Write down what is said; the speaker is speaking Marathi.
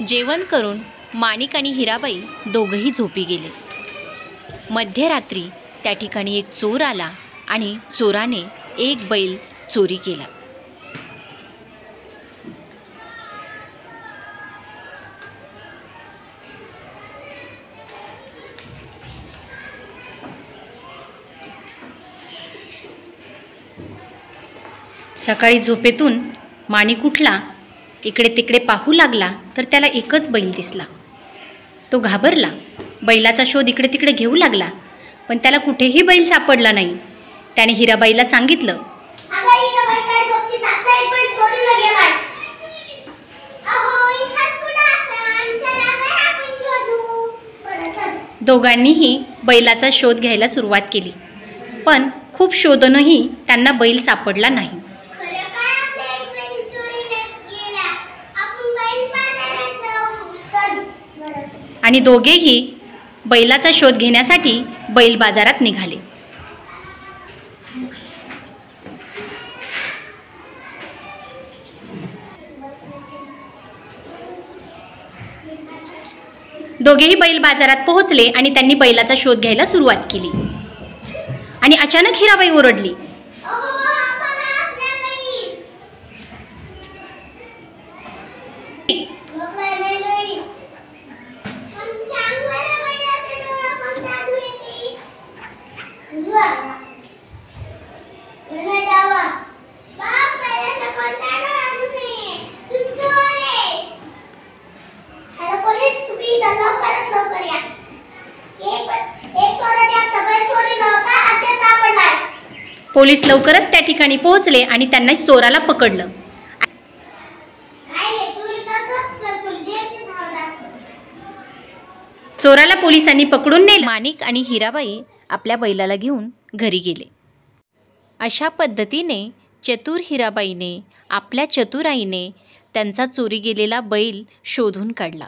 जेवण करून माणिक आणि हिराबाई दोघंही झोपी गेले. मध्यरात्री त्या ठिकाणी एक चोर आला आणि चोराने एक बैल चोरी केला. सकाळी झोपेतून माणिक उठला. इकडे तिकडे पाहू लागला तर त्याला एकच बैल दिसला. तो घाबरला. बैलाचा शोध इकडे तिकडे घेऊ लागला, पण त्याला कुठेही बैल सापडला नाही. त्याने हिराबाईला सांगितलं, दोघांनीही बैलाचा शोध घ्यायला सुरुवात केली, पण खूप शोधूनही त्यांना बैल सापडला नाही. आणि दोघेही बैलाचा शोध घेण्यासाठी बैल बाजारात निघाले. दोघेही बैल बाजारात पोहोचले आणि त्यांनी बैलाचा शोध घ्यायला सुरुवात केली. आणि अचानक हिराबाई ओरडली, पोलीस लवकरच त्या ठिकाणी पोहोचले आणि त्यांना चोराला पकडलं. चोराला पोलिसांनी पकडून नेले. माणिक आणि हिराबाई आपल्या बैलाला घेऊन घरी गेले. अशा पद्धतीने चतुर हिराबाईने आपल्या चतुराईने त्यांचा चोरी गेलेला बैल शोधून काढला.